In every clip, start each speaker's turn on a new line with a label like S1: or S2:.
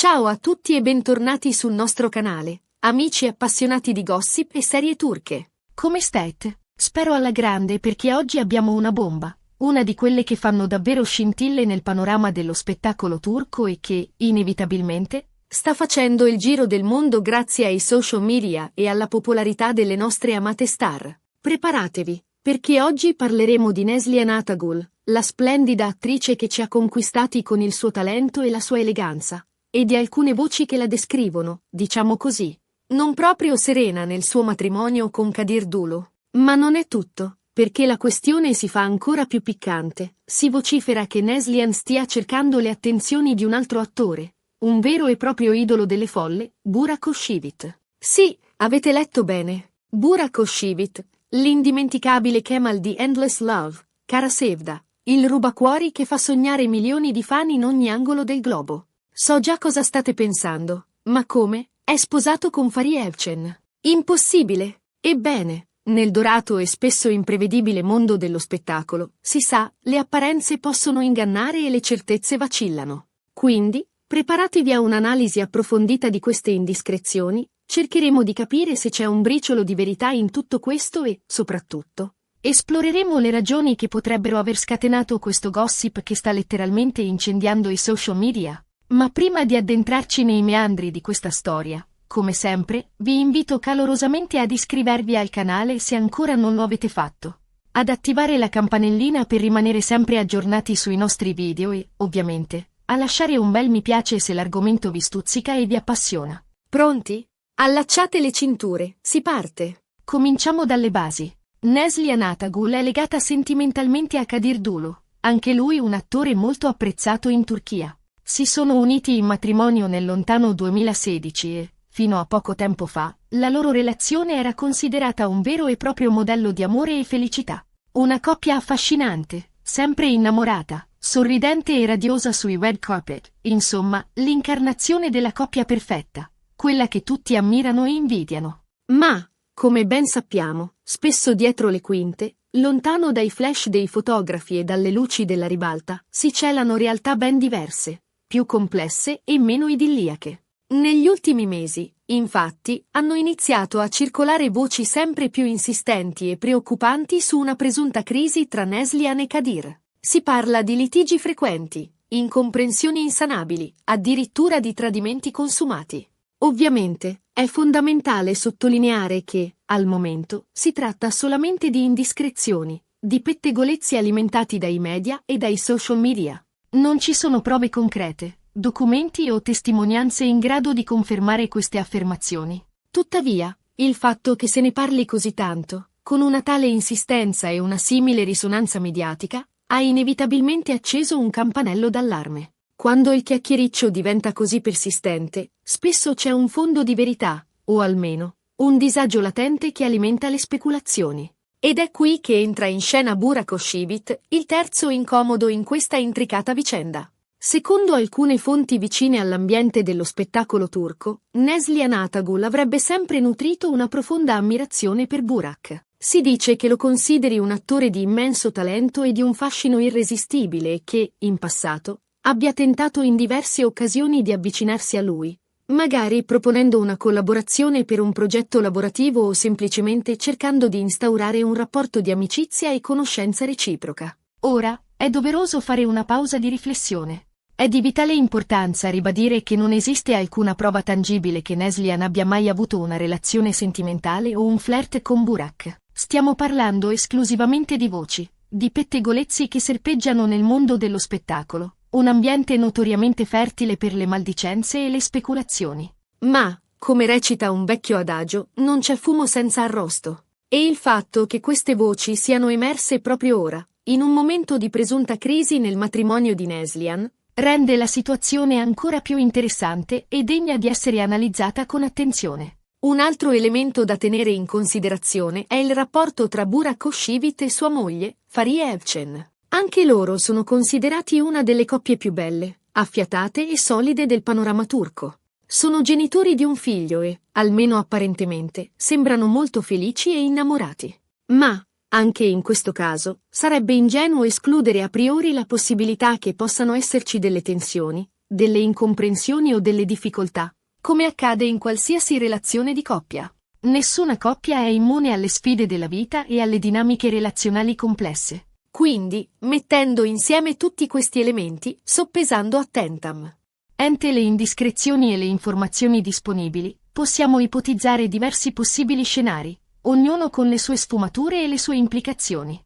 S1: Ciao a tutti e bentornati sul nostro canale, amici appassionati di gossip e serie turche.
S2: Come state? Spero alla grande perché oggi abbiamo una bomba, una di quelle che fanno davvero scintille nel panorama dello spettacolo turco e che, inevitabilmente,
S1: sta facendo il giro del mondo grazie ai social media e alla popolarità delle nostre amate star. Preparatevi, perché oggi parleremo di Neslihan Atagul, la splendida attrice che ci ha conquistati con il suo talento e la sua eleganza, e di alcune voci che la descrivono, diciamo così, non proprio serena nel suo matrimonio con Kadir Dulu. Ma non è tutto, perché la questione si fa ancora più piccante. Si vocifera che Neslihan stia cercando le attenzioni di un altro attore, un vero e proprio idolo delle folle, Burak Özçivit. Sì, avete letto bene. Burak Özçivit, l'indimenticabile Kemal di Endless Love, Kara Sevda, il rubacuori che fa sognare milioni di fan in ogni angolo del globo. So già cosa state pensando, ma come? È sposato con Fahriye Evcen. Impossibile! Ebbene, nel dorato e spesso imprevedibile mondo dello spettacolo, si sa, le apparenze possono ingannare e le certezze vacillano. Quindi, preparatevi a un'analisi approfondita di queste indiscrezioni, cercheremo di capire se c'è un briciolo di verità in tutto questo e, soprattutto, esploreremo le ragioni che potrebbero aver scatenato questo gossip che sta letteralmente incendiando i social media. Ma prima di addentrarci nei meandri di questa storia, come sempre, vi invito calorosamente ad iscrivervi al canale se ancora non lo avete fatto, ad attivare la campanellina per rimanere sempre aggiornati sui nostri video e, ovviamente, a lasciare un bel mi piace se l'argomento vi stuzzica e vi appassiona. Pronti? Allacciate le cinture, si parte!
S2: Cominciamo dalle basi. Neslihan Atagul è legata sentimentalmente a Kadir Dulu, anche lui un attore molto apprezzato in Turchia. Si sono uniti in matrimonio nel lontano 2016 e, fino a poco tempo fa, la loro relazione era considerata un vero e proprio modello di amore e felicità. Una coppia affascinante, sempre innamorata, sorridente e radiosa sui red carpet, insomma, l'incarnazione della coppia perfetta, quella che tutti ammirano e invidiano.
S1: Ma, come ben sappiamo, spesso dietro le quinte, lontano dai flash dei fotografi e dalle luci della ribalta, si celano realtà ben diverse, più complesse e meno idilliache. Negli ultimi mesi, infatti, hanno iniziato a circolare voci sempre più insistenti e preoccupanti su una presunta crisi tra Neslihan e Kadir. Si parla di litigi frequenti, incomprensioni insanabili, addirittura di tradimenti consumati. Ovviamente, è fondamentale sottolineare che, al momento, si tratta solamente di indiscrezioni, di pettegolezzi alimentati dai media e dai social media. Non ci sono prove concrete, documenti o testimonianze in grado di confermare queste affermazioni. Tuttavia, il fatto che se ne parli così tanto, con una tale insistenza e una simile risonanza mediatica, ha inevitabilmente acceso un campanello d'allarme. Quando il chiacchiericcio diventa così persistente, spesso c'è un fondo di verità, o almeno, un disagio latente che alimenta le speculazioni. Ed è qui che entra in scena Burak Özçivit, il terzo incomodo in questa intricata vicenda. Secondo alcune fonti vicine all'ambiente dello spettacolo turco, Neslihan Atagul avrebbe sempre nutrito una profonda ammirazione per Burak. Si dice che lo consideri un attore di immenso talento e di un fascino irresistibile e che, in passato, abbia tentato in diverse occasioni di avvicinarsi a lui, magari proponendo una collaborazione per un progetto lavorativo o semplicemente cercando di instaurare un rapporto di amicizia e conoscenza reciproca.
S2: Ora, è doveroso fare una pausa di riflessione. È di vitale importanza ribadire che non esiste alcuna prova tangibile che Neslihan abbia mai avuto una relazione sentimentale o un flirt con Burak. Stiamo parlando esclusivamente di voci, di pettegolezzi che serpeggiano nel mondo dello spettacolo. Un ambiente notoriamente fertile per le maldicenze e le speculazioni.
S1: Ma, come recita un vecchio adagio, non c'è fumo senza arrosto. E il fatto che queste voci siano emerse proprio ora, in un momento di presunta crisi nel matrimonio di Neslihan,
S2: rende la situazione ancora più interessante e degna di essere analizzata con attenzione.
S1: Un altro elemento da tenere in considerazione è il rapporto tra Burak Özçivit e sua moglie, Fahriye Evcen. Anche loro sono considerati una delle coppie più belle, affiatate e solide del panorama turco. Sono genitori di un figlio e, almeno apparentemente, sembrano molto felici e innamorati. Ma, anche in questo caso, sarebbe ingenuo escludere a priori la possibilità che possano esserci delle tensioni, delle incomprensioni o delle difficoltà, come accade in qualsiasi relazione di coppia.
S2: Nessuna coppia è immune alle sfide della vita e alle dinamiche relazionali complesse.
S1: Quindi, mettendo insieme tutti questi elementi, soppesando attentam
S2: ente le indiscrezioni e le informazioni disponibili, possiamo ipotizzare diversi possibili scenari, ognuno con le sue sfumature e le sue implicazioni.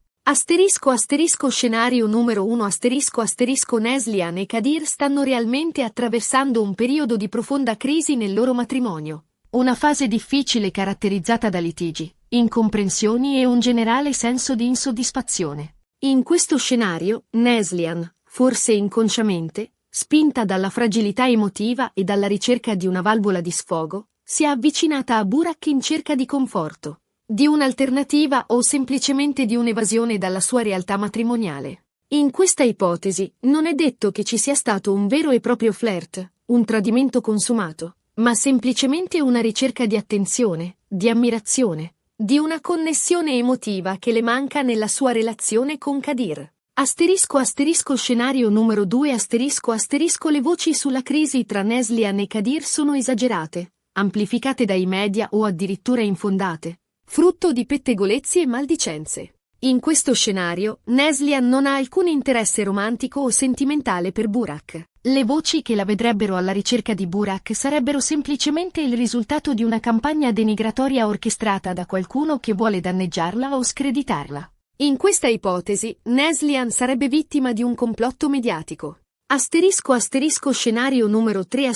S1: Scenario numero 1 Neslihan e Kadir stanno realmente attraversando un periodo di profonda crisi nel loro matrimonio.
S2: Una fase difficile caratterizzata da litigi, incomprensioni e un generale senso di insoddisfazione.
S1: In questo scenario, Neslihan, forse inconsciamente, spinta dalla fragilità emotiva e dalla ricerca di una valvola di sfogo, si è avvicinata a Burak in cerca di conforto, di un'alternativa o semplicemente di un'evasione dalla sua realtà matrimoniale. In questa ipotesi, non è detto che ci sia stato un vero e proprio flirt, un tradimento consumato, ma semplicemente una ricerca di attenzione, di ammirazione, di una connessione emotiva che le manca nella sua relazione con Kadir. Scenario numero 2 Le voci sulla crisi tra Neslihan e Kadir sono esagerate, amplificate dai media o addirittura infondate, frutto di pettegolezzi e maldicenze. In questo scenario, Neslihan non ha alcun interesse romantico o sentimentale per Burak.
S2: Le voci che la vedrebbero alla ricerca di Burak sarebbero semplicemente il risultato di una campagna denigratoria orchestrata da qualcuno che vuole danneggiarla o screditarla.
S1: In questa ipotesi, Neslihan sarebbe vittima di un complotto mediatico. Scenario numero 3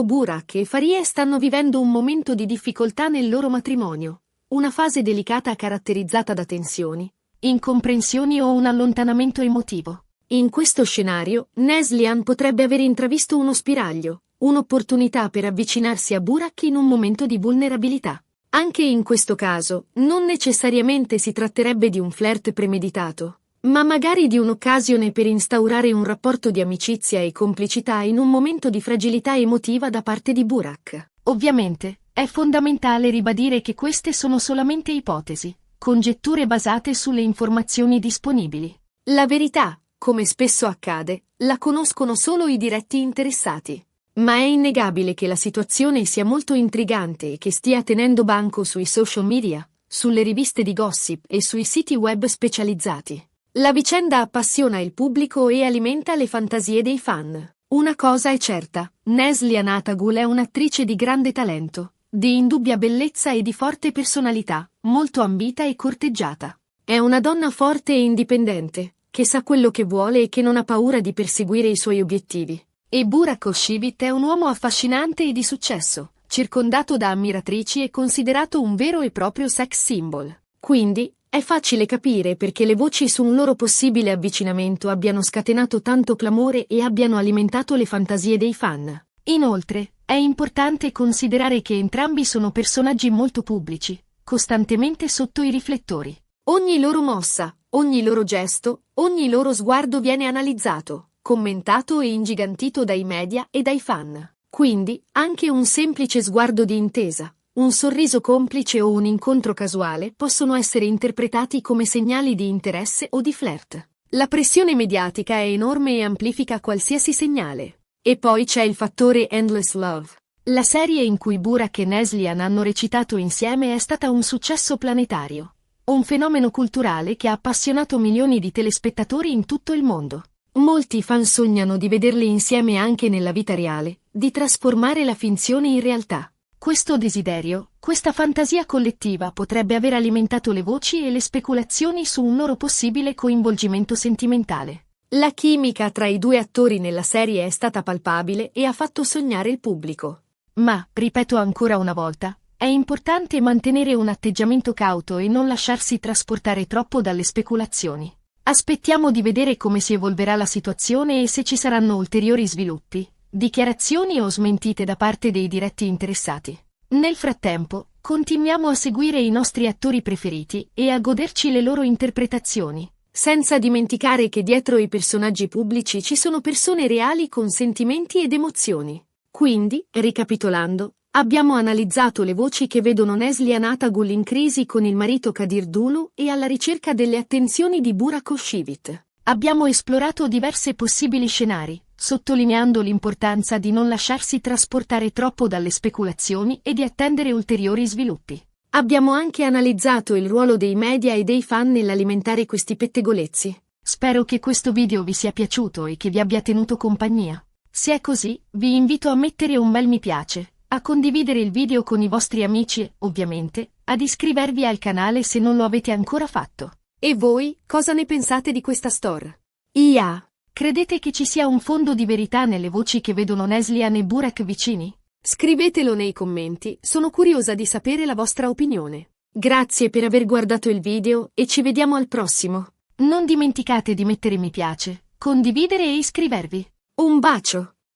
S1: Burak e Farie stanno vivendo un momento di difficoltà nel loro matrimonio. Una fase delicata caratterizzata da tensioni,
S2: incomprensioni o un allontanamento emotivo.
S1: In questo scenario, Neslihan potrebbe aver intravisto uno spiraglio, un'opportunità per avvicinarsi a Burak in un momento di vulnerabilità. Anche in questo caso, non necessariamente si tratterebbe di un flirt premeditato, ma magari di un'occasione per instaurare un rapporto di amicizia e complicità in un momento di fragilità emotiva da parte di Burak.
S2: Ovviamente, è fondamentale ribadire che queste sono solamente ipotesi, congetture basate sulle informazioni disponibili.
S1: La verità, come spesso accade, la conoscono solo i diretti interessati. Ma è innegabile che la situazione sia molto intrigante e che stia tenendo banco sui social media, sulle riviste di gossip e sui siti web specializzati. La vicenda appassiona il pubblico e alimenta le fantasie dei fan. Una cosa è certa, Neslihan Atagul è un'attrice di grande talento, di indubbia bellezza e di forte personalità, molto ambita e corteggiata. È una donna forte e indipendente, che sa quello che vuole e che non ha paura di perseguire i suoi obiettivi. E Burak Oshivit è un uomo affascinante e di successo, circondato da ammiratrici e considerato un vero e proprio sex symbol. Quindi, è facile capire perché le voci su un loro possibile avvicinamento abbiano scatenato tanto clamore e abbiano alimentato le fantasie dei fan.
S2: Inoltre, è importante considerare che entrambi sono personaggi molto pubblici, costantemente sotto i riflettori.
S1: Ogni loro mossa, ogni loro gesto, ogni loro sguardo viene analizzato, commentato e ingigantito dai media e dai fan. Quindi, anche un semplice sguardo di intesa, un sorriso complice o un incontro casuale possono essere interpretati come segnali di interesse o di flirt. La pressione mediatica è enorme e amplifica qualsiasi segnale. E poi c'è il fattore Endless Love.
S2: La serie in cui Burak e Neslihan hanno recitato insieme è stata un successo planetario. Un fenomeno culturale che ha appassionato milioni di telespettatori in tutto il mondo.
S1: Molti fan sognano di vederli insieme anche nella vita reale, di trasformare la finzione in realtà.
S2: Questo desiderio, questa fantasia collettiva potrebbe aver alimentato le voci e le speculazioni su un loro possibile coinvolgimento sentimentale.
S1: La chimica tra i due attori nella serie è stata palpabile e ha fatto sognare il pubblico.
S2: Ma, ripeto ancora una volta, è importante mantenere un atteggiamento cauto e non lasciarsi trasportare troppo dalle speculazioni. Aspettiamo di vedere come si evolverà la situazione e se ci saranno ulteriori sviluppi, dichiarazioni o smentite da parte dei diretti interessati. Nel frattempo, continuiamo a seguire i nostri attori preferiti e a goderci le loro interpretazioni.
S1: Senza dimenticare che dietro i personaggi pubblici ci sono persone reali con sentimenti ed emozioni. Quindi, ricapitolando, abbiamo analizzato le voci che vedono Neslihan Atagul in crisi con il marito Kadir Dulu e alla ricerca delle attenzioni di Burak Oshivit.
S2: Abbiamo esplorato diverse possibili scenari, sottolineando l'importanza di non lasciarsi trasportare troppo dalle speculazioni e di attendere ulteriori sviluppi.
S1: Abbiamo anche analizzato il ruolo dei media e dei fan nell'alimentare questi pettegolezzi.
S2: Spero che questo video vi sia piaciuto e che vi abbia tenuto compagnia. Se è così, vi invito a mettere un bel mi piace, a condividere il video con i vostri amici e, ovviamente, ad iscrivervi al canale se non lo avete ancora fatto.
S1: E voi, cosa ne pensate di questa storia? IA.
S2: Credete che ci sia un fondo di verità nelle voci che vedono Neslihan e Burak vicini?
S1: Scrivetelo nei commenti, sono curiosa di sapere la vostra opinione. Grazie per aver guardato il video e ci vediamo al prossimo.
S2: Non dimenticate di mettere mi piace, condividere e iscrivervi.
S1: Un bacio!